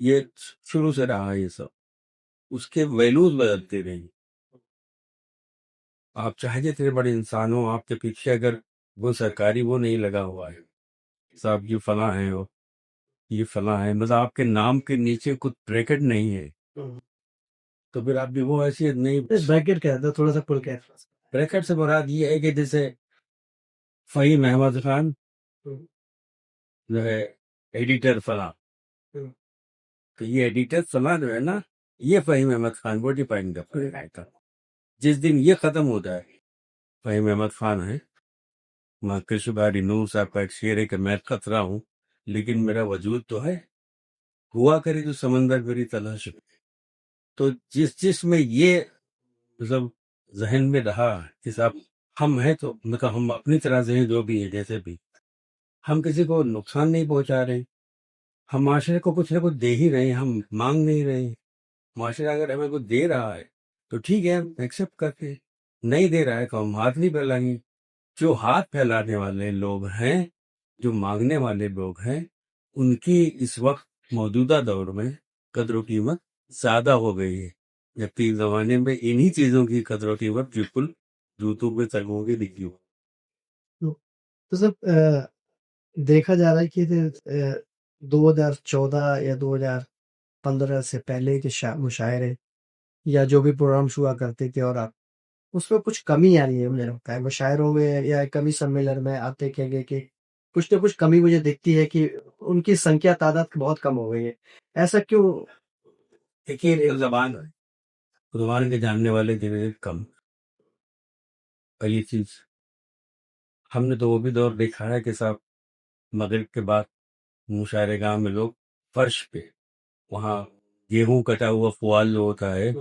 یہ شروع سے رہا یہ سب، اس کے ویلوز بدلتے رہیں۔ آپ چاہے جتنے بڑے انسان ہوں، آپ کے پیچھے اگر وہ سرکاری وہ نہیں لگا ہوا ہے صاحب یہ فلاں ہے وہ یہ فلاں ہے، مطلب آپ کے نام کے نیچے کچھ بریکٹ نہیں ہے، تو پھر آپ بھی وہ حیثیت نہیں۔ بریکٹ کہہ دو تھوڑا سا کھل کے۔ بریکٹ سے مراد یہ ہے کہ جیسے فہیم احمد خان جو ہے ایڈیٹر فلاں، تو یہ ایڈیٹر فلاں جو ہے نا، یہ فہیم احمد خان وہ ڈیپینڈ کرتا ہے۔ جس دن یہ ختم ہوتا ہے، فہیم احمد خان ہے، میں کرشن بہاری نور صاحب کا ایک شعر ہے کہ میں خطرہ ہوں لیکن میرا وجود تو ہے، ہوا کرے جو سمندر میری تلاش میں۔ تو جس میں یہ مطلب ذہن میں رہا کہ صاحب ہم ہیں تو مطلب ہم اپنی طرح سے ہیں، جو بھی ہے جیسے بھی، ہم کسی کو نقصان نہیں پہنچا رہے، ہم معاشرے کو کچھ نہ کچھ دے ہی رہے ہیں، ہم مانگ نہیں رہے ہیں۔ معاشرہ اگر ہمیں کچھ دے رہا ہے تو ٹھیک ہے، ہم ایکسیپٹ کرتے، نہیں دے رہا ہے تو ہم ہاتھ نہیں پھیلائیں گے۔ جو ہاتھ پھیلانے والے لوگ ہیں، جو مانگنے والے لوگ ہیں، ان کی اس وقت موجودہ دور میں قدر و قیمت زیادہ ہو گئی ہے، جبکہ اس زمانے میں انہی چیزوں کی قدر و قیمت بالکل جوتوں پہ تگوں کی دکھی ہو۔ تو سب دیکھا جا رہا ہے کہ 2014 یا 2015 سے پہلے کے مشاعرے یا جو بھی پروگرامس ہوا کرتے تھے، اور آپ اس میں کچھ کمی آ رہی ہے مجھے لگتا ہے مشاعروں میں یا کمی سمیلن میں آتے کہیں گے کہ کچھ نہ کچھ کمی مجھے دکھتی ہے کہ ان کی سنکھیا تعداد بہت کم ہو گئی ہے، ایسا کیوں؟ دیکھیے ایک زبان کے جاننے والے دن کم، پہلی چیز ہم نے تو وہ بھی دور دیکھا ہے کہ صاحب مغرب کے بعد مشاعرے گاہ میں لوگ فرش پہ وہاں گیہوں کٹا ہوا فوال جو ہوتا ہے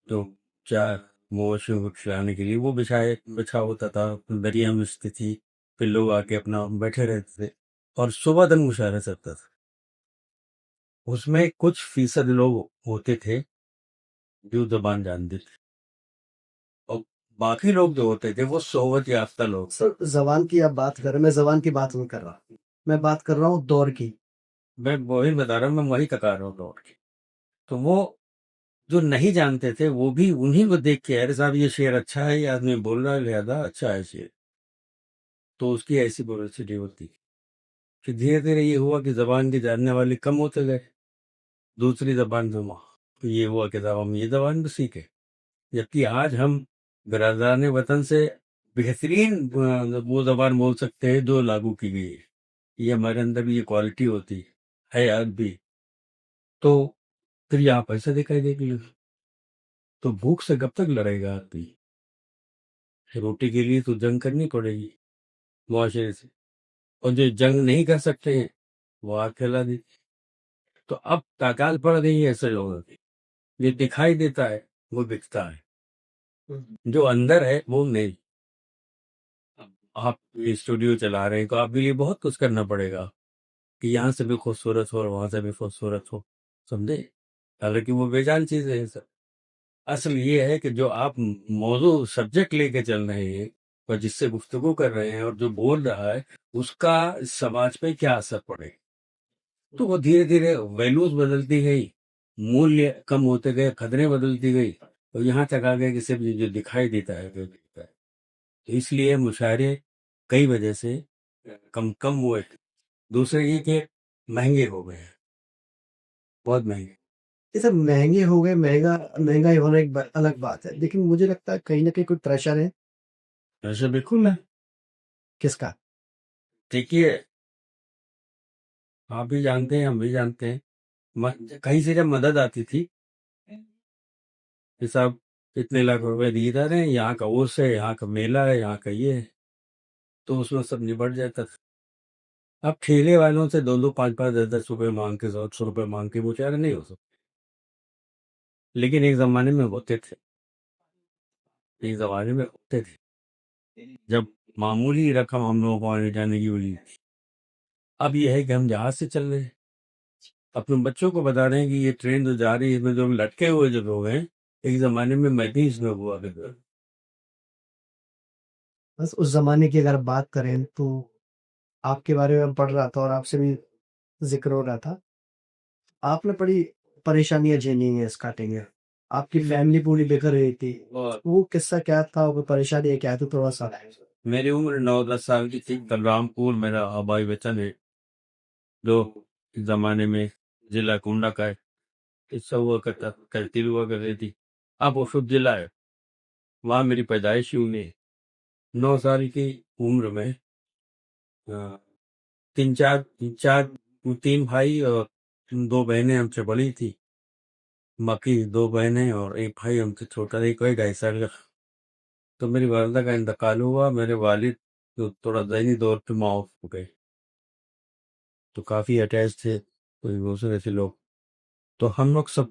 تو چار مویشیوں کو کھلانے کے لیے وہ بچھا ہوتا تھا، دریا مچتی تھی، پھر لوگ آ کے اپنا بیٹھے رہتے تھے اور صبح تک مشاعرہ چلتا تھا۔ اس میں کچھ فیصد لوگ ہوتے تھے جو زبان جانتے تھے، اور باقی لوگ جو ہوتے تھے وہ صحبت یافتہ لوگ۔ سر زبان کی آپ بات کر رہے ہیں، میں زبان کی بات نہیں کر رہا، میں بات کر رہا ہوں دور کی۔ میں وہی بتا رہا ہوں، میں وہی کہا رہا ہوں دور کی۔ تو وہ جو نہیں جانتے تھے وہ بھی انہی کو دیکھ کے ارے صاحب یہ شعر اچھا ہے، یہ آدمی بول رہا ہے لہذا اچھا ہے شعر، تو اس کی ایسی پبلسٹی ہوتی۔ پھر دھیرے دھیرے یہ ہوا کہ زبان کے جاننے والے کم ہوتے گئے، دوسری زبان سے تو یہ ہوا کہ صاحب ہم یہ زبان بھی سیکھے، جبکہ آج ہم برادران وطن سے بہترین وہ زبان بول سکتے ہیں جو لاگو کی گئی ہے، یہ ہمارے اندر یہ کوالٹی ہوتی ہے آج بھی۔ تو پھر یہاں پیسہ دکھائی دے گی، تو بھوک سے کب تک لڑے گا آدمی؟ روٹی کے لیے تو جنگ کرنی پڑے گی معاشرے سے، اور جو جنگ نہیں کر سکتے ہیں وہ آگ کھلا دیتے۔ تو اب تاکال پڑ گئی ہے ایسے لوگوں کی، جو دکھائی دیتا ہے وہ بکتا ہے، جو اندر ہے وہ نہیں۔ آپ یہ اسٹوڈیو چلا رہے ہیں تو آپ کے لیے بہت کچھ کرنا پڑے گا کہ یہاں سے بھی خوبصورت ہو اور وہاں سے بھی خوبصورت ہو، سمجھے؟ حالانکہ وہ بے جان چیز ہے سب۔ اصل یہ ہے کہ جو آپ موضوع سبجیکٹ لے کے چل رہے ہیں اور جس سے گفتگو کر رہے ہیں اور جو بول رہا ہے اس کا سماج پہ کیا اثر پڑے، تو وہ دھیرے دھیرے ویلوز بدلتی گئی، مولیہ کم ہوتے گئے، قدریں بدلتی گئی، اور یہاں تک آ گئے کہ صرف جو دکھائی دیتا ہے وہ دکھتا ہے۔ تو اس لیے مشاعرے کئی وجہ سے کم ہوئے۔ دوسرے یہ کہ مہنگے ہو گئے ہیں، بہت مہنگے۔ یہ سب مہنگے ہو گئے، مہنگائی ہونا ایک الگ بات ہے، لیکن مجھے لگتا ہے کہیں نہ کہیں کوئی پریشر ہے۔ ایسا بالکل ہے۔ کس کا؟ دیکھیے آپ بھی جانتے ہیں، ہم بھی جانتے ہیں، کہیں سے جب مدد آتی تھی کہ صاحب اتنے لاکھ روپے دیے جا رہے ہیں، یہاں کا عرس ہے، یہاں کا میلہ ہے، یہاں کا یہ ہے، تو اس میں سب نبٹ جاتا تھا۔ اب ٹھیلے والوں سے 2 5 5 10 10 روپے مانگ کے 100 روپے مانگ کے مشاعرے نہیں ہو سکتے، لیکن ایک زمانے میں ہوتے تھے، جب معمولی رقم ہم لوگوں کو آنے جانے کی ہوئی تھی۔ اب یہ ہے کہ ہم جہاز سے چل رہے ہیں، اپنے بچوں کو بتا رہے ہیں کہ یہ ٹرین جو جا رہی ہے اس میں جو لٹکے ہوئے جو لوگ ہیں، ایک زمانے میں میں بھی اس میں ہوا کرتا۔ بس اس زمانے کی اگر بات کریں تو آپ کے بارے میں پڑھ رہا تھا اور آپ سے بھی ذکر ہو رہا تھا آپ نے بڑی پریشانیاں جھیلی ہیں اسٹارٹنگ میں، آپ کی فیملی پوری بکھر رہی تھی، اور وہ قصہ کیا تھا، وہ پریشانی کیا تھی، تھوڑا سا؟ میری عمر 9-10 سال کی تھی، بلرامپور میرا آبائی وطن ہے، جو اس زمانے میں ضلع کنڈا کا ہے، قصہ ہوا کرتا کرتی ہوا کر رہی تھی، اب وہ شد ضلع ہے، وہاں میری پیدائش ہی ہوئی ہے۔ 9 سال کی عمر میں تین چار 3 بھائی اور 2 بہنیں ہم سے بڑی تھی، باقی 2 بہنیں اور ایک بھائی ہم سے چھوٹا، ایک 2.5 سال کا۔ تو میری والدہ کا انتقال ہوا، میرے والد جو تھوڑا ذہنی طور پہ معاف ہو گئے، تو کافی اٹیچ تھے کوئی دوسرے سے لوگ، تو ہم لوگ سب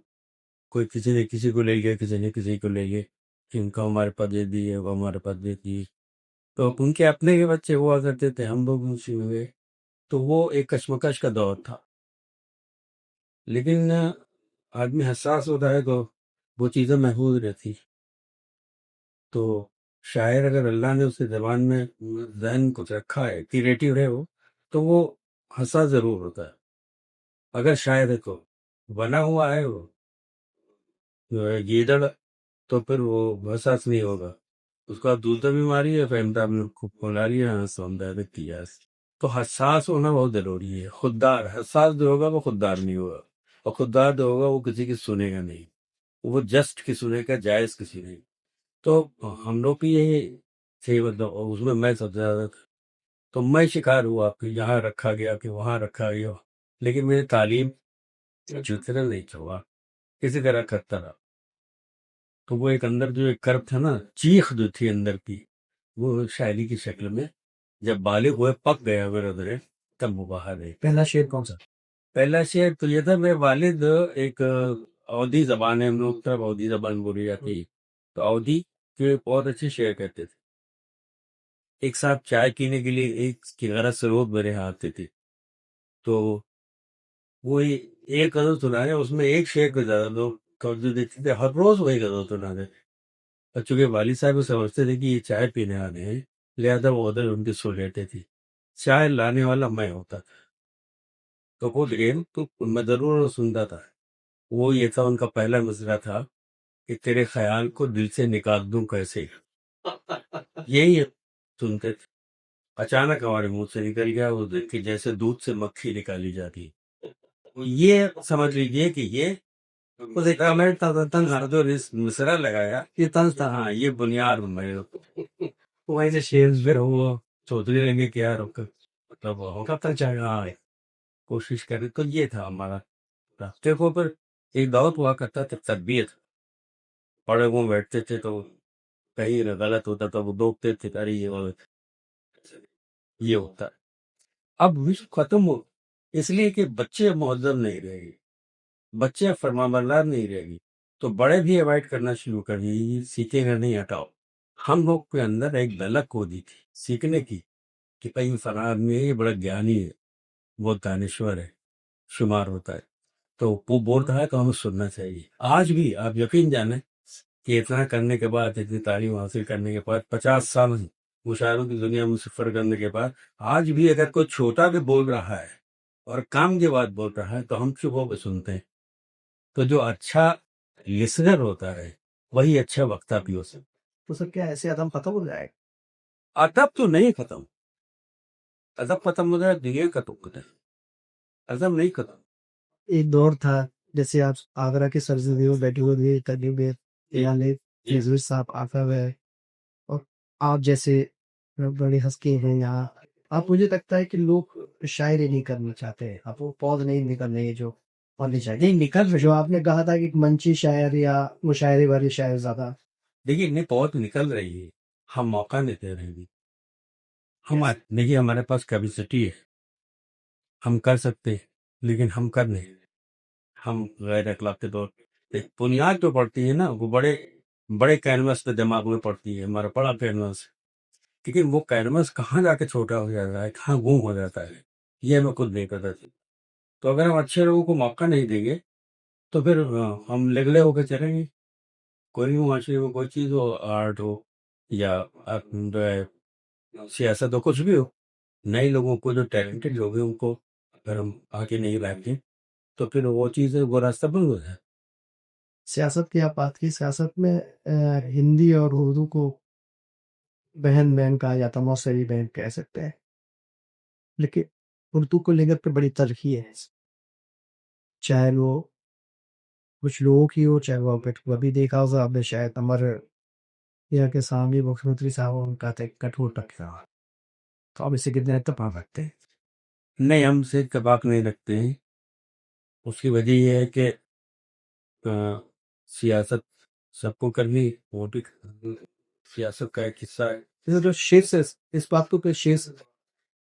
کوئی کسی نے کسی کو لے گیا، کسی نے کسی کو لے گئے، ان کا ہمارے پاس دے دیے، وہ ہمارے پاس دے دیے، تو ان کے اپنے کے بچے ہوا کرتے تھے، ہم لوگ اسی میں ہوئے، تو وہ ایک کشمکش کا دور تھا۔ لیکن آدمی حساس ہوتا ہے تو وہ چیزیں محفوظ رہتی، تو شاعر اگر اللہ نے اس کے زبان میں ذہن کچھ رکھا ہے، کریٹو ہے وہ، تو وہ حساس ضرور ہوتا ہے۔ اگر شاعر ہے تو بنا ہوا ہے وہ جو ہے گیدڑ، تو پھر وہ حساس نہیں ہوگا، اس کا دوسرا بیماری ہے، فہمتا خوب بولا رہی ہے، سوندہ کیا، تو حساس ہونا بہت ضروری ہے۔ خوددار حساس جو ہوگا وہ خوددار نہیں ہوگا، اور خوددار جو ہوگا وہ کسی کی سنے گا نہیں، وہ جسٹ کی سنے گا، جائز کسی نہیں۔ تو ہم لوگ کی یہی تھی، مطلب اس میں سب سے زیادہ تھا، تو میں شکار ہوا کہ یہاں رکھا گیا کہ وہاں رکھا گیا، لیکن میری تعلیم جتنا نہیں چھوڑا، کسی طرح کرتا رہا۔ تو وہ ایک اندر جو ایک کرب تھا نا، چیخ جو تھی اندر کی، وہ شاعری کی شکل میں جب بالغ ہوئے، پک گیا میرے ادھر، تب وہ باہر ہے۔ پہلا شعر کون سا؟ پہلا شعر تو یہ تھا، میرے والد ایک اودھی زبان ہے، ہم لوگ طرف اودھی زبان بولی جاتی ہے، تو اودھی کے بہت اچھے شعر کہتے تھے۔ ایک صاحب چائے پینے کے لیے ایک کی غرض سے روز میرے یہاں آتے تھے، تو وہ ایک غزل سنانے، اس میں ایک شعر کو زیادہ لوگ توجہ دیتے تھے، ہر روز وہی غزل سناتے تھے، اور چونکہ والد صاحب سمجھتے تھے کہ یہ چائے پینے آنے ہیں، لہذا وہ ادھر ان کی سن لیتے تھے، چائے لانے والا میں ہوتا تھا، تو وہ لیکن تو میں ضرور سنتا تھا۔ وہ یہ تھا ان کا پہلا مصرعہ تھا کہ تیرے خیال کو دل سے نکال دوں کیسے، یہی سنتے تھے۔ اچانک ہمارے منہ سے نکل گیا وہ کہ جیسے دودھ سے مکھی نکالی جاتی، یہ سمجھ لیجیے کہ یہ جو مصرعہ لگایا یہ طنز تھا، ہاں یہ بنیاد میں وہیں سے شیر پھر وہ چودھری لیں کہ یار مطلب کب تک چاہے گا، ہاں کوشش کرے، تو یہ تھا ہمارا راستے کو۔ پر ایک دعوت ہوا کرتا تھا تربیت، بڑے وہ بیٹھتے تھے تو کہیں غلط ہوتا تو وہ دوکتے تھے، ارے یہ ہوتا ہے۔ اب وشو ختم ہو، اس لیے کہ بچے مہذب نہیں رہے گی، بچے فرمانبردار نہیں رہے گی، تو بڑے بھی اوائڈ کرنا شروع کر دی، سیکھے گا نہیں ہٹاؤ۔ ہم لوگ کے اندر ایک دلک ہو دی تھی سیکھنے کی کہ کئی فلاں آدمی ہے، یہ بڑا گیانی ہے، بہت دانشور ہے، شمار ہوتا ہے، تو وہ بولتا ہے تو ہمیں سننا چاہیے۔ آج بھی آپ یقین جانیں کہ اتنا کرنے کے بعد، اتنی تعلیم حاصل کرنے کے بعد، 50 سال مشاعروں کی دنیا میں سفر کرنے کے بعد، آج بھی اگر کوئی چھوٹا بھی بول رہا ہے اور کام کی بات بول رہا ہے تو ہم چپ ہو کے سنتے ہیں۔ تو جو اچھا لسنر ہوتا ہے وہی اچھا وقتہ بھی ہو سکتا ہے۔ تو سر کیا ایسے ادب ختم ہو جائے گا؟ ادب تو نہیں ختم، ادب ختم ہو جائے دنیا کا تو ہے، ادب نہیں ختم۔ ایک دور تھا جیسے آپ آگرہ کے سرزمین میں بیٹھے ہوئے تھے، تقریب نظیر صاحب آتا ہوئے، اور آپ جیسے بڑی ہستی ہیں یہاں، آپ مجھے لگتا ہے کہ لوگ شاعری نہیں کرنا چاہتے ہیں، آپ وہ پود نہیں نکل رہے جو ہونے چاہیے، نہیں نکل رہے، جو آپ نے کہا تھا کہ منچی شاعر یا مشاعرے والی شاعر زیادہ، دیکھیے نہیں بہت نکل رہی ہے، ہم موقع نہیں دے رہے ہیں۔ دیکھیے ہمارے پاس کیپیسٹی ہے، ہم کر سکتے ہیں، لیکن ہم کر نہیں رہے، ہم غیر اخلاقی طور پہ بنیاد جو پڑتی ہے نا، وہ بڑے بڑے کینوس پہ دماغ میں پڑتی ہے، ہمارا بڑا کینوس، لیکن وہ کینوس کہاں جا کے چھوٹا ہو جاتا ہے، کہاں گم ہو جاتا ہے، یہ ہمیں خود نہیں پتا تھی۔ تو اگر ہم اچھے لوگوں کو موقع نہیں دیں گے تو پھر ہم لگلے ہو کے چلیں گے۔ کوئی بھی معاشرے میں کوئی چیز ہو، آرٹ ہو یا جو ہے سیاست ہو، کچھ بھی ہو، نئے لوگوں کو جو ٹیلنٹڈ لوگ ہیں ان کو اگر ہم آگے نہیں لاتے تو پھر وہ چیزیں وہ راستہ بند ہو جائے. سیاست کی آپ بات کی، سیاست میں ہندی اور اردو کو بہن بہن کہا جاتا ہے، موثری بہن کہہ سکتے ہیں، لیکن اردو کو لے کر کے بڑی تلخی ہے، چاہے وہ کچھ لوگوں کی ہو، چاہے وہ ابھی دیکھا ہوگا آپ نے شاید ہمارے یہاں کے سامنے مکھیہ منتری صاحب ان کا کٹور ٹکرا، تو آپ اس سے کتنے اتفاق رکھتے ہیں؟ نہیں، ہم سے اتفاق نہیں رکھتے ہیں. اس کی وجہ یہ ہے کہ سیاست سب کو کرنی، وہ بھی سیاست کا ایک حصہ ہے. اس جو شیر سے اس بات کو کہ شیر سے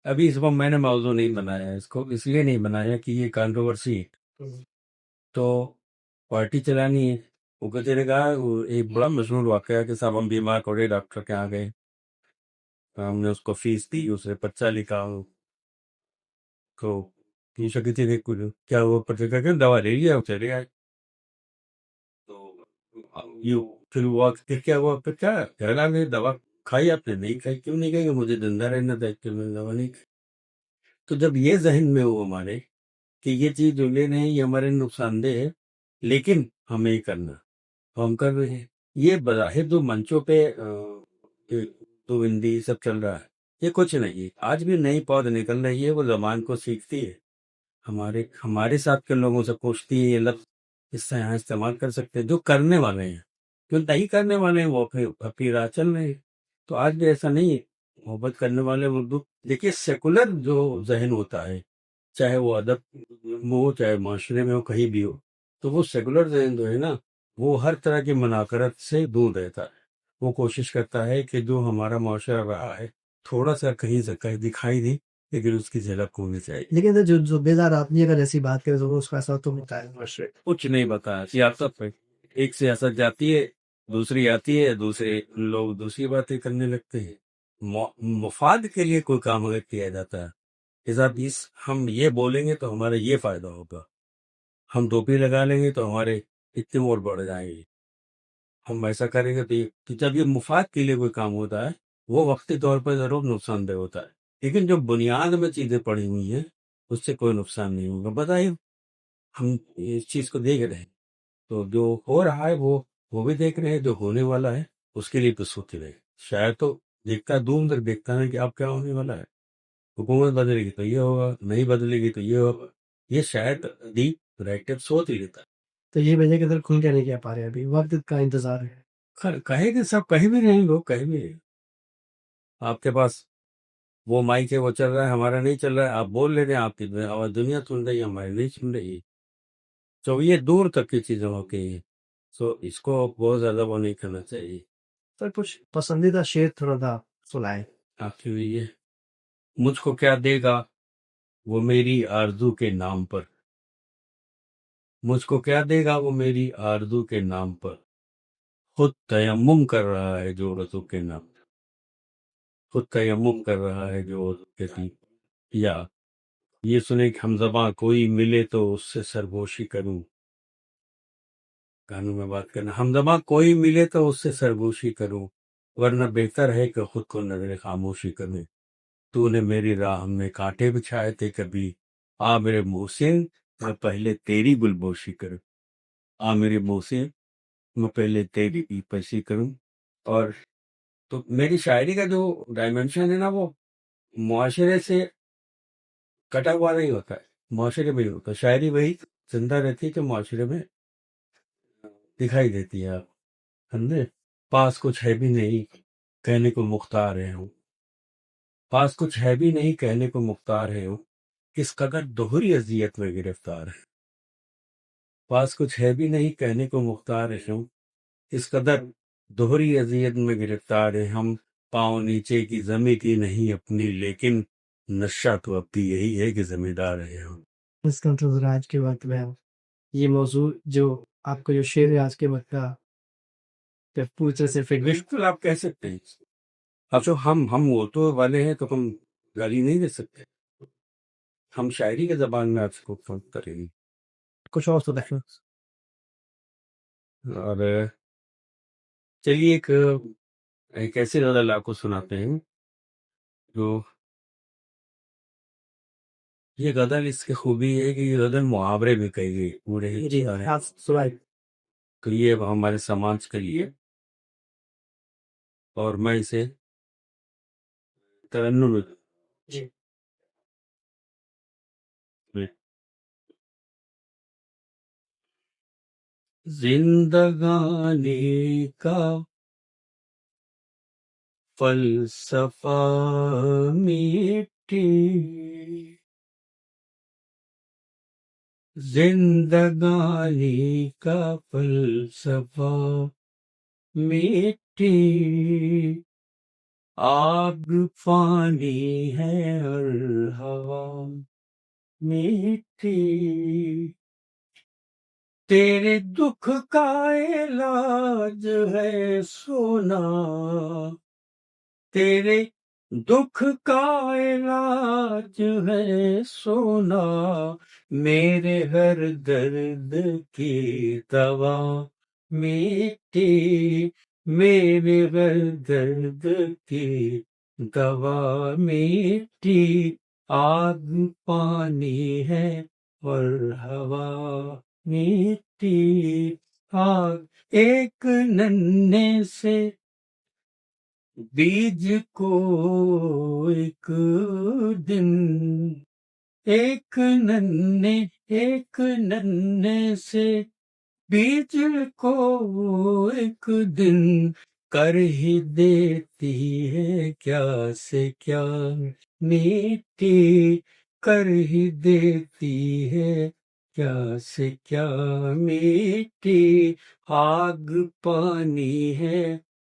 ابھی اس وقت میں نے موضوع نہیں بنایا ہے، اس کو اس لیے نہیں بنایا کہ یہ کانٹروورسی ہے. تو پارٹی چلانی ہے. وہ کہتے نے کہا وہ ایک بڑا مشہور واقعہ کہ صاحب ہم بیمار پڑے، ڈاکٹر کے یہاں گئے، ہم نے اس کو فیس دی، اسے پرچہ لکھا، تو پوچھا کسی نے کیا وہ پرچہ کر کے دوا لے لیا، چلے آئے. تو پھر ہوا کہ کیا ہوا، پھر کیا کہنا کہ دوا کھائی آپ نے؟ نہیں کھائی. کیوں نہیں کھائی؟ مجھے زندہ رہنا تھا، کہ میں نے دوا نہیں کھائی. تو جب یہ ذہن میں ہو ہمارے کہ یہ چیز جو لے رہے ہیں یہ ہمارے نقصان دہ ہے، لیکن ہمیں ہی کرنا، ہم کر رہے ہیں. یہ بظاہر جو منچوں پہ تو ہندی سب چل رہا ہے، یہ کچھ نہیں ہے. آج بھی نئی پود نکل رہی ہے، وہ زبان کو سیکھتی ہے، ہمارے ساتھ کے لوگوں سے پوچھتی ہے یہ لفظ اس سے یہاں استعمال کر سکتے ہیں. جو کرنے والے ہیں، جو نہیں کرنے والے ہیں، وہ پھر اپنی راہ چل رہے ہیں. تو آج بھی ایسا نہیں ہے. محبت کرنے والے اردو، دیکھیے سیکولر جو ذہن ہوتا ہے، چاہے وہ ادب میں ہو، چاہے معاشرے میں ہو، کہیں بھی ہو، تو وہ سیکولر ذہن جو ہے نا، وہ ہر طرح کی مناقرت سے دور رہتا ہے. وہ کوشش کرتا ہے کہ جو ہمارا معاشرہ رہا ہے تھوڑا سا کہیں سے کہیں دکھائی دے، لیکن اس کی جھلک ہونی چاہیے. لیکن جو بیدار آدمی اگر ایسی بات کرے تو اس کا ایسا تو ہوتا ہے معاشرے. کچھ نہیں بتایا سیاست پہ. ایک سیاست جاتی ہے، دوسری آتی ہے، دوسرے لوگ دوسری باتیں کرنے لگتے ہیں. مفاد کے لیے کوئی کام اگر کیا جاتا ہے، حساب ہم یہ بولیں گے تو ہمارا یہ فائدہ ہوگا، ہم ٹوپی لگا لیں گے تو ہمارے اتنے ووٹ بڑھ جائیں گے، ہم ایسا کریں گے تو جب یہ مفاد کے لیے کوئی کام ہوتا ہے وہ وقتی طور پر ضرور نقصان دہ ہوتا ہے. لیکن جو بنیاد میں چیزیں پڑی ہوئی ہیں اس سے کوئی نقصان نہیں ہوگا. بتائیے، ہم اس چیز کو دیکھ رہے ہیں، تو جو ہو رہا ہے وہ بھی دیکھ رہے ہیں، جو ہونے والا ہے اس کے لیے تو سوچ رہے ہیں. شاید تو دیکھتا دور تک دیکھتا ہے کہ آپ کیا ہونے والا ہے. حکومت بدلے گی تو یہ ہوگا، نہیں بدلے گی تو یہ ہوگا. یہ شاید ڈیپ ریکٹیو سوچ ہی لیتا ہے. تو یہ وجہ کے اندر کھل کے نہیں کہہ پا رہے، ابھی وقت کا انتظار ہے. کہے کہ سب کہیں بھی رہیں، لوگ کہیں بھی رہیں. آپ کے پاس وہ مائک ہے، وہ چل رہا ہے، ہمارا نہیں چل رہا ہے، آپ بول لے رہے ہیں، آپ کی آواز دنیا سن رہی ہے، ہماری نہیں سن رہی ہے. تو یہ دور تک کی چیزیں ہو گئی ہیں. سو اس کو بہت زیادہ وہ نہیں کرنا چاہیے. سر کچھ پسندیدہ شعر تھوڑا تھا سنائیں. آپ کی یہ مجھ کو کیا دے گا وہ میری آرزو کے نام پر، مجھ کو کیا دے گا وہ میری آرزو کے نام پر، خود تیمم کر رہا ہے جو رسو کے نام پر، خود تیمم کر رہا ہے جو رسو کے نام پر. یا یہ سنیں کہ ہم زباں کوئی ملے تو اس سے سرگوشی کروں. گانوں میں بات کرنا، ہم زباں کوئی ملے تو اس سے سرگوشی کروں، ورنہ بہتر ہے کہ خود کو نظر خاموشی کریں. تو نے میری راہ میں کانٹے بچھائے تھے کبھی، آ میرے محسن میں پہلے تیری گلبوشی کروں. آ میرے محسن میں پہلے تیری پیشی کروں. اور تو میری شاعری کا جو ڈائمینشن ہے نا، وہ معاشرے سے کٹا ہوا نہیں ہوتا ہے، معاشرے میں ہی ہوتا ہے. شاعری وہی زندہ رہتی ہے کہ معاشرے میں دکھائی دیتی ہے. آپ سمجھے؟ پاس کچھ ہے بھی نہیں کہنے کو مختار ہے ہوں، پاس کچھ ہے بھی نہیں کہنے کو مختار ہے ہوں، کس قدر دوہری اذیت میں گرفتار ہے. پاس کچھ ہے بھی نہیں کہنے کو مختار ہے ہوں، کس قدر دوہری اذیت میں گرفتار ہے ہم. پاؤں نیچے کی زمیں کی نہیں اپنی، لیکن نشہ تو اب بھی یہی ہے کہ زمیندار ہے ہم. اس کا انتظار آج کے وقت میں یہ موضوع جو آپ کا جو شعر ہے آج کے وقت کا پوری طرح سے بالکل آپ کہہ سکتے ہیں. اب جو ہم اردو والے ہیں تو ہم گالی نہیں دے سکتے، ہم شاعری کے زبان میں آپ کو فون کریں گے. کچھ اور تو دیکھنا. اور چلیے ایک ایسے غزل آپ کو سناتے ہیں جو یہ غزل اس کی خوبی ہے کہ یہ غزل محاورے میں کہی گئی پورے جی ہے، تو یہ ہمارے سماج کے لیے، اور میں اسے ترنم جی میں زندگانی کا فلسفہ میٹھی، زندگانی کا فلسفہ میٹھی، آگ پانی ہے اور ہوا میٹھی، تیرے دکھ کا علاج ہے سونا، تیرے دکھ کا علاج ہے سونا، میرے ہر درد کی دوا میٹھی، میرے ہر درد کی دوا میٹھی، آگ پانی ہے اور ہوا میٹھی، آگ ایک ننھے سے بیج کو ایک دن، ایک ننھے سے بیج کو ایک دن کر ہی دیتی ہے کیا سے کیا میٹھی، کر ہی دیتی ہے کیا سے کیا میٹھی، آگ پانی ہے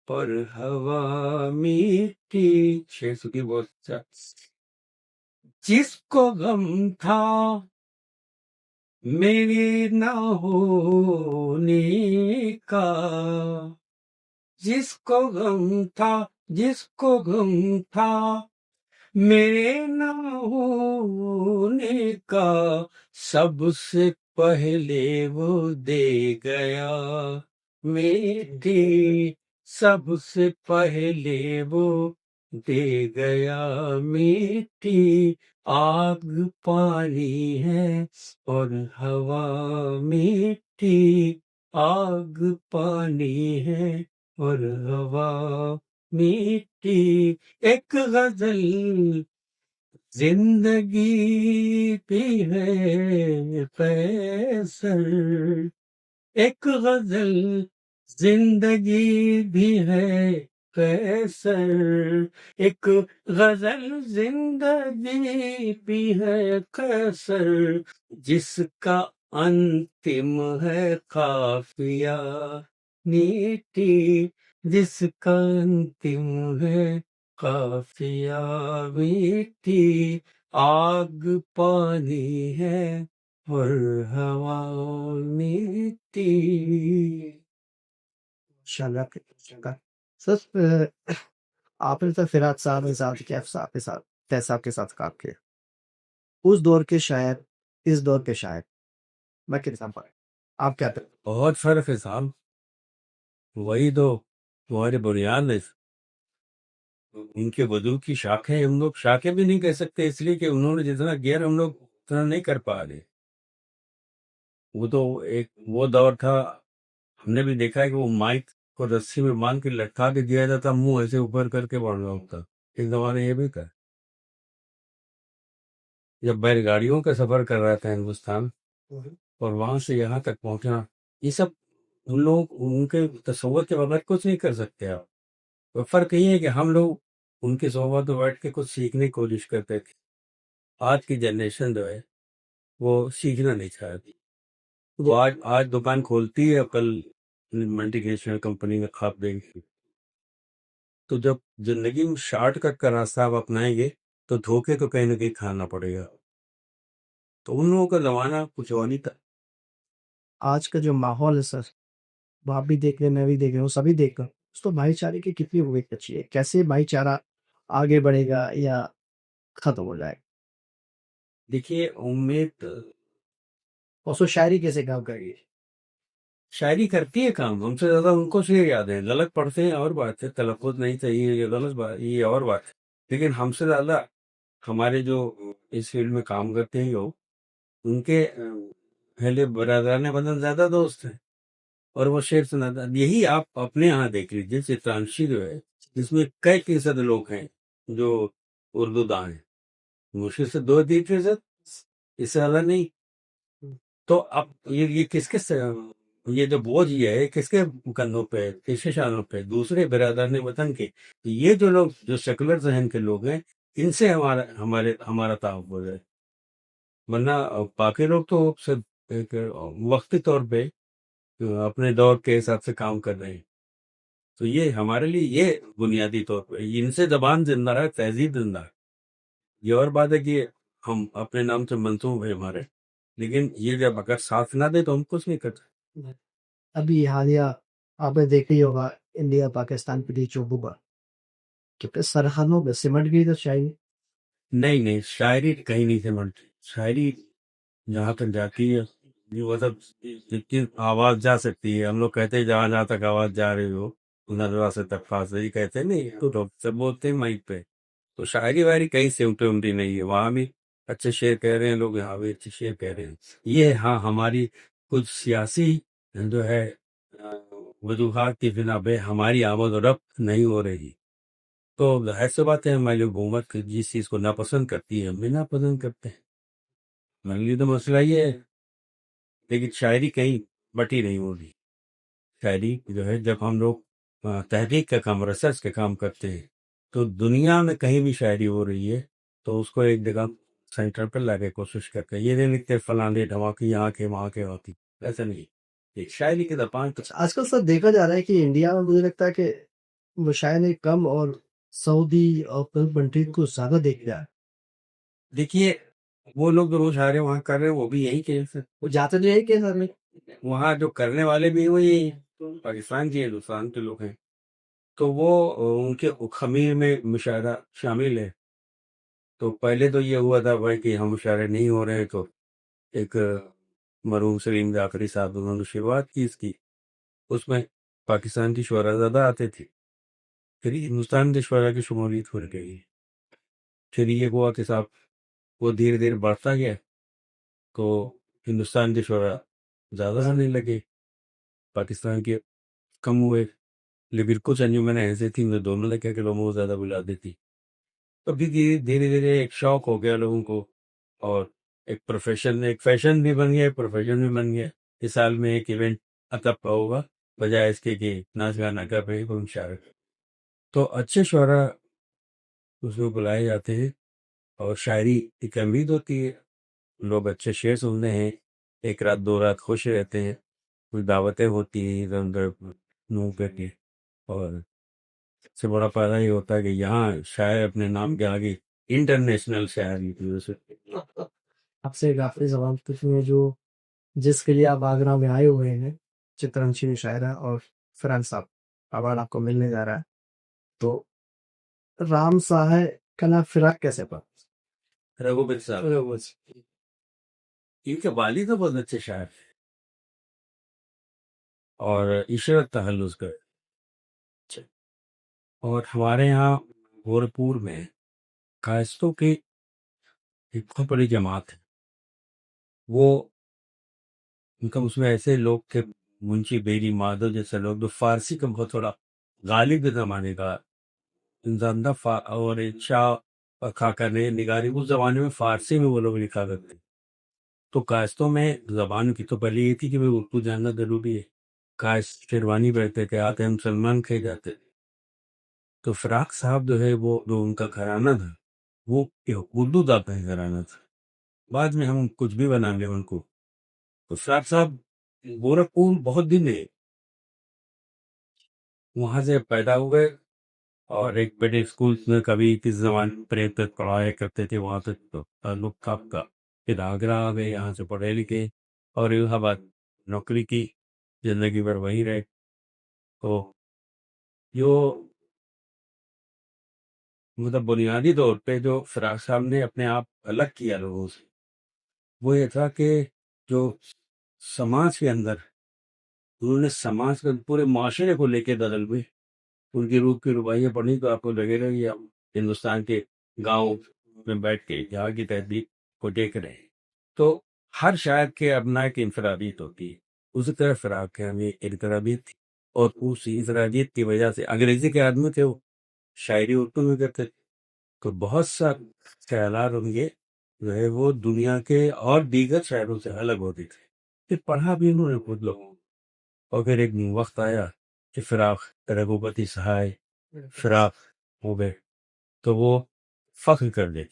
اور ہوا میٹھی۔ شیر سکی بہت اچھا۔ جس کو غم تھا میرے نہ ہونے کا، جس کو غم تھا، جس کو غم تھا میرے نہ ہونے کا، سب سے پہلے وہ دے گیا میٹھی، سب سے پہلے وہ دے گیا میٹھی، آگ پانی ہے اور ہوا میٹھی، آگ پانی ہے اور ہوا میٹھی، ایک غزل زندگی بھی ہے قیصر، ایک غزل زندگی بھی ہے قیصر، ایک غزل زندگی بھی ہے قیصر، جس کا انتم ہے قافیہ میٹھی، جس کا انتم ہے قافیہ میٹھی، آگ پانی ہے اور ہوا میٹھی۔ انشاءاللہ سر آپ نے تو فرات صاحب کے ساتھ کیف صاحب کے ساتھ فیض صاحب کے ساتھ کام کیا، اس دور کے شاعر اس دور کے شاعر میں کس طرح پر آپ کیا کہتے بہت فرق ہے صاحب، وہی تو تمہارے بنیاد ہے، ان کے وضو کی شاخیں ہم لوگ شاخیں بھی نہیں کہہ سکتے، اس لیے کہ انہوں نے جتنا گیئر ہم لوگ اتنا نہیں کر پا رہے، وہ تو ایک وہ دور تھا، ہم نے بھی دیکھا ہے کہ وہ مائک کو رسی میں باندھ کے لٹکا کے دیا جاتا، منہ ایسے اوپر کر کے بڑھ رہا ہوتا، ایک زمانے یہ بھی تھا جب بیل گاڑیوں کا سفر کر رہا تھا ہندوستان، اور وہاں سے یہاں تک پہنچنا، یہ سب ان لوگ ان کے تصور کے بغیر کچھ نہیں کر سکتے آپ۔ تو فرق یہ ہے کہ ہم لوگ ان کے صحبت میں بیٹھ کے کچھ سیکھنے کی کوشش کرتے تھے، آج کی جنریشن جو ہے وہ سیکھنا نہیں چاہتی، وہ آج دکان کھولتی ہے، کل ملٹی نیشنل کمپنی کا خواب دیں گی، تو جب زندگی میں شارٹ کٹ کا راستہ آپ اپنائیں گے تو دھوکے تو کہیں نہ کہیں کھانا پڑے گا، تو ان لوگوں کا زمانہ کچھ اور نہیں تھا۔ آج کا جو ماحول ہے سر، وہ آپ بھی دیکھ رہے ہیں، میں بھی دیکھ رہا ہوں، سبھی دیکھ رہا ہوں، اس تو بھائی چارے کی کتنی امید اچھی ہے، کیسے بھائی چارہ آگے بڑھے گا یا ختم ہو جائے گا، دیکھیے امید اور سو شاعری کیسے کام کرے گی؟ شاعری کرتی ہے کام، ہم سے زیادہ ان کو شعر یاد ہے، غلط پڑھتے ہیں اور بات ہے، تلفظ نہیں صحیح ہے، یہ غلط بات، یہ اور بات ہے، لیکن ہم سے زیادہ ہمارے جو اس فیلڈ میں کام کرتے ہیں لوگ، ان کے پہلے برادران وطن زیادہ دوست ہیں، اور وہ شعر سناتا. یہی آپ اپنے یہاں دیکھ لیجیے، چترانشی جو ہے جس میں کئی فیصد لوگ ہیں جو اردو داں ہیں، مشکل سے 2-3%، اس سے زیادہ نہیں. تو اب یہ کس کس یہ جو بوجھ یہ ہے کس کے کندھوں پہ، کس کے شانوں پہ؟ دوسرے برادران وطن کے. یہ جو لوگ جو سیکولر ذہن کے لوگ ہیں، ان سے ہمارا تحفظ ہے. ورنہ باقی لوگ تو صرف ایک وقتی طور پہ اپنے دور کے حساب سے کام کر رہے ہیں. تو یہ ہمارے لیے یہ بنیادی طور پہ ان سے زبان زندہ رہا، تہذیب زندہ ہے. یہ اور بات ہے کہ ہم اپنے نام سے منسوب ہے ہمارے، لیکن یہ جب اگر ساتھ نہ دے تو ہم کچھ نہیں کرتے. ابھی حالیہ آپ نے دیکھ ہی ہوگا انڈیا پاکستان کے بیچ جو ببا کہ سرحدوں میں سمٹ گئی تو شاید نہیں، شاعری کہیں نہیں سمجھتی. شاعری جہاں تک جاتی ہے وہ سب جتنی آواز جا سکتی ہے. ہم لوگ کہتے ہیں جہاں تک آواز جا رہی ہو نظرہ سے تک فاصلے کہتے ہیں، نہیں تو لوگ سب بولتے ہیں مائک پہ. تو شاعری واعری کہیں سے امٹی نہیں ہے. وہاں بھی اچھے شعر کہہ رہے ہیں لوگ، یہاں بھی اچھے شعر کہہ رہے ہیں. یہ ہاں ہماری کچھ سیاسی جو ہے وجوہات کی بنا پہ ہماری آمد و رفت نہیں ہو رہی. تو ظاہر سی بات ہے ہماری حکومت جس چیز کو ناپسند کرتی ہے ہم بھی ناپسند کرتے ہیں. میرے لیے تو مسئلہ یہ ہے. لیکن شاعری کہیں بٹی نہیں ہو رہی. شاعری جو ہے جب ہم لوگ تحقیق کا کام، ریسرچ کا کام کرتے ہیں، تو دنیا میں کہیں بھی شاعری ہو رہی ہے تو اس کو ایک جگہ سینٹر پر لا کے کوشش کرتے ہیں. یہ نہیں لکھتے فلاں دھماکی یہاں کے وہاں کے ہوتی، ایسا نہیں. ایک شاعری کے زبان آج کل سر دیکھا جا رہا ہے کہ انڈیا میں مجھے لگتا ہے کہ مشاعرے کم اور سعودی اور کنٹری کو زیادہ دیکھ رہا ہے. دیکھیے وہ لوگ جو روز شاعری وہاں کر رہے ہیں وہ بھی یہی کہ وہ جاتے تو یہی کہ سر میں وہاں جو کرنے والے بھی وہی ہیں، پاکستان کے ہندوستان کے لوگ ہیں. تو وہ ان کے خمیر میں مشاعرہ شامل ہے. تو پہلے تو یہ ہوا تھا بھائی کہ ہم مشاعرے نہیں ہو رہے ہیں، تو ایک مرحوم سلیم جعفری صاحب انہوں نے شروعات کی اس کی. اس میں پاکستان کی شعراء زیادہ آتے تھے، پھر ہندوستان کے شعراء کی شمولیت ہو گئی. پھر یہ ہوا کہ صاحب وہ دھیرے دھیرے بڑھتا گیا، تو ہندوستان کے شعراء زیادہ آنے لگے، پاکستان کے کم ہوئے. لیکن کچھ انجمنیں ایسے تھیں جو دونوں لگے کہ لوگوں کو زیادہ بلا دیتی. تو پھر دھیرے دھیرے ایک شوق ہو گیا لوگوں کو، اور ایک پروفیشن، ایک فیشن بھی بن گیا، ایک پروفیشن بھی بن گیا. اس سال میں ایک ایونٹ اتب ہوگا بجائے اس کے کہ ناچ گانا کر رہے کوئی شاعر. تو اچھے شعراء اس کو بلائے جاتے ہیں، اور شاعری ایک امید ہوتی ہے. لوگ اچھے شعر سنتے ہیں، ایک رات دو رات خوش رہتے ہیں، کچھ دعوتیں ہوتی ہیں ادھر ادھر منہ کر کے. اور سب سے بڑا فائدہ یہ ہوتا ہے کہ یہاں شاعر اپنے نام کے آگے انٹرنیشنل شاعری کی وجہ سے. آپ سے ایک آخری سوال پوچھیں جو جس کے لیے آپ آگرہ میں آئے ہوئے ہیں، چترانشی شاعرہ اور فرحان صاحب اوارڈ آپ کو ملنے جا رہا ہے، تو رام صاحب کا نام فراق کیسے پڑا؟ رگھوبر صاحب ان کے والد تو بہت اچھے شاعر تھے، اور عشرت تخلص کا. اور ہمارے یہاں گورپور میں کاشتوں کی ایک بہت بڑی جماعت ہے. وہ ان کا اس میں ایسے لوگ تھے، منشی بیری مادو جیسے لوگ جو فارسی کا بہت تھوڑا غالب زمانے کا انسان تھا. اور شاہ خاکہ نے نگاری اس زمانے میں فارسی میں وہ لوگ لکھا کرتے. تو کاشتوں میں زبان کی تو پہلے یہ تھی کہ اردو جاننا ضروری ہے. کاشت شیروانی پہنتے تھے، آتے ہم سلمان کھے جاتے تھے. تو فراق صاحب جو ہے وہ جو ان کا گھرانہ تھا وہ اردو داتا ہے گھرانہ تھا. بعد میں ہم کچھ بھی بنا لیں ان کو. تو فراق صاحب گورکھپور بہت دن ہے، وہاں سے پیدا ہوئے، اور ایک بڑے اسکول میں کبھی کس زمان پریت تک پڑھایا کرتے تھے، وہاں تک تو تعلق تھا آپ کا. پھر آگرہ آ گئے، یہاں سے پڑھے لکھے اور الہ آباد نوکری کی، زندگی بھر وہیں رہے. تو جو مطلب بنیادی طور پہ جو فراق صاحب نے اپنے آپ الگ کیا لوگوں سے، وہ یہ تھا کہ جو سماج کے اندر انہوں نے سماج کے پورے معاشرے کو لے کے بدل ہوئے. ان کی روح کی رباعیاں پڑھی تو آپ کو لگے گا کہ ہم ہندوستان کے گاؤں میں بیٹھ کے یہاں کی تہذیب کو دیکھ رہے ہیں، تو ہر شاعر کے اپنا ایک انفرادیت ہوتی ہے. اسی طرح فراق کے ہمیں انفرادیت تھی، اور اس انفرادیت کی وجہ سے انگریزی کے آدمی تھے، وہ شاعری اردو میں کرتے تھے، تو بہت سا خیالات ان کے جو ہے وہ دنیا کے اور دیگر شاعروں سے الگ ہوتے تھے. پھر پڑھا بھی انہوں نے خود لوگوں کو، اور پھر ایک وقت آیا کہ فراق رگھوپتی سہائے فراق ہو گئے، تو وہ فخر کر دے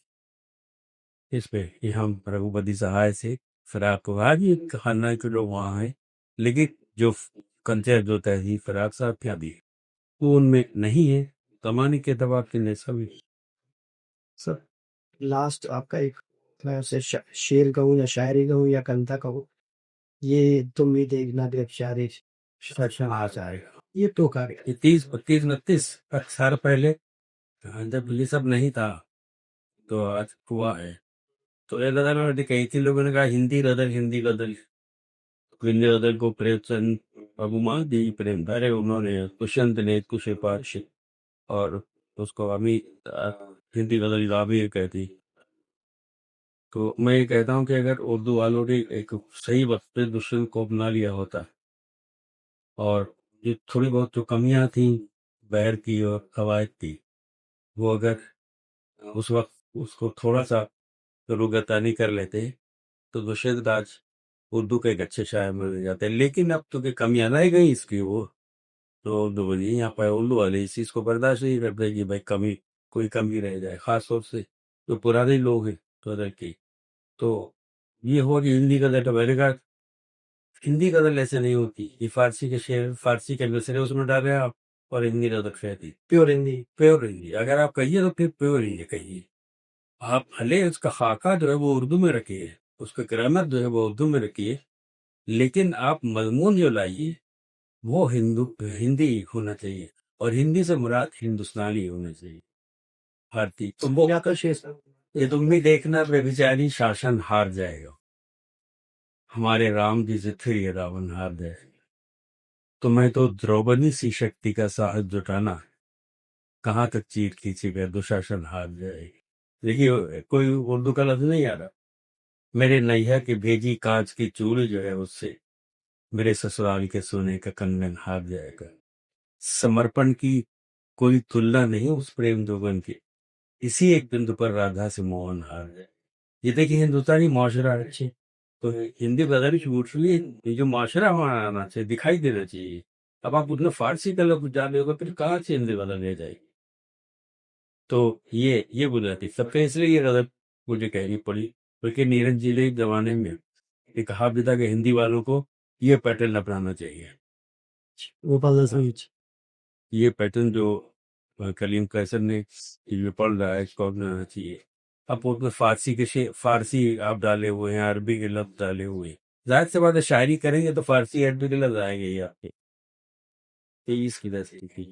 اس پہ کہ ہم رگھوپتی سہائے سے فراق کو. آج بھی خاندان کے لوگ وہاں ہیں، لیکن جو کنسپٹ جو تہذیب فراق صاحب کیا دی وہ ان میں نہیں ہے. زمانے کے اعتبار سے نہیں سبھی. سر لاسٹ آپ کا ایک میں اسے شعر کہوں یا شاعری کہوں یا کنتا کہوں، یہ تم بھی دیکھنا دیکھ شاعری آ جائے گا یہ تو کہا گیا. یہ 30-32-29 سال پہلے جب یہ سب نہیں تھا تو آج ہوا ہے. تو کئی تھی لوگوں نے کہا ہندی غزل ہندی غزل ہندی غزل کو پریم چند ابومان دی پریم دھارے انہوں نے دشنت نے کچھ پارش اور اس کو امی ہندی غزل تعبیر کہتی. تو میں یہ کہتا ہوں کہ اگر اردو والوں نے ایک صحیح وقت پہ دشمن کو اپنا لیا ہوتا، اور یہ تھوڑی بہت جو کمیاں تھیں بحر کی اور قواعد کی، وہ اگر اس وقت اس کو تھوڑا سا روگتانی کر لیتے تو دشمن آج اردو کے ایک اچھے شاعر بن جاتے. لیکن اب تو کہ کمیاں رہ گئی اس کی، وہ تو اردو بولی یہاں پہ اردو والے اس چیز کو برداشت نہیں کرتے کہ بھائی کمی کوئی کمی رہ جائے، خاص طور سے جو پرانے لوگ ہیں قدر کی. تو یہ ہوا کہ ہندی غزل تو میں نے کہا ہندی غزل ایسے نہیں ہوتی، یہ فارسی کے شعر فارسی کے نثرے اس میں ڈالے آپ، اور ہندی غزل کہتی پیور ہندی. پیور ہندی. اگر آپ کہیے تو پھر پیور ہندی کہیے. آپ بھلے اس کا خاکہ جو ہے وہ اردو میں رکھیے، اس کا گرامر جو ہے وہ اردو میں رکھیے، لیکن آپ مضمون جو لائیے وہ ہندی ہونا چاہیے، اور ہندی سے مراد ہندوستانی ہونا چاہیے، بھارتی. تو وہ کیا تو شعر یہ تم بھی دیکھنا بے بیچاری شاشن ہار جائے گا، ہمارے رام کی ضد پھر یہ راون ہار جائے گا. تو میں تو دروپدی سی شکتی کا ساحت جٹانا، کہاں تک چیر کھینچے گا دشاشن ہار جائے گی. دیکھیے کوئی اردو کا لفظ نہیں آ رہا. میرے نیا کی بھیجی کانچ کی چوڑی جو ہے اس سے میرے سسرال کے سونے کا کنگن ہار جائے گا. سمرپن کی کوئی تلنا نہیں اس پریم دوگن کی، اسی ایک بندو پر رادھا سے موہن ہار جائے. یہ دیکھیے ہندوستانی معاشرہ ہے، تو ہندی غزل چھوٹ لی، یہ جو معاشرہ ہمارا آنا چاہیے دکھائی دینا چاہیے. اب آپ اتنا فارسی کا لفظ جانے ہوگا پھر کہاں سے ہندی غزل لے جائے گی. تو یہ بنیادی سب سے اس لیے یہ غزل مجھے کہنی پڑی، بلکہ نیرج جیلے زمانے میں یہ کہا بھی تھا کہ ہندی والوں کو یہ پیٹرن اپنانا چاہیے. وہ یہ پیٹرن جو کلیم قیصر نے پڑھ رہا ہے اس کو اپنانا چاہیے. اب اس میں فارسی کے فارسی آپ ڈالے ہوئے ہیں، عربی کے لفظ ڈالے ہوئے ہیں. ظاہر سی بات ہے شاعری کریں گے تو فارسی عربی کے لفظ آئیں گے ہی آپ کے. 23 کی دستی تھی.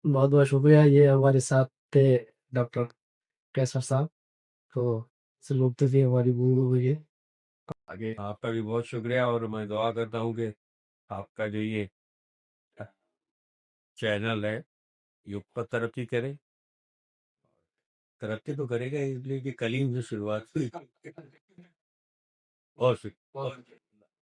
بہت بہت شکریہ. یہ ہمارے ساتھ تھے ڈاکٹر کیسر صاحب. تو گفتگو ہماری پوری ہوئی ہے. آگے آپ کا بھی بہت شکریہ، اور میں دعا کرتا ہوں کہ آپ کا جو یہ چینل ہے یہ اوپر ترقی کرے. ترقی تو کرے گا اس لیے کہ کلیم سے شروعات ہوئی. اور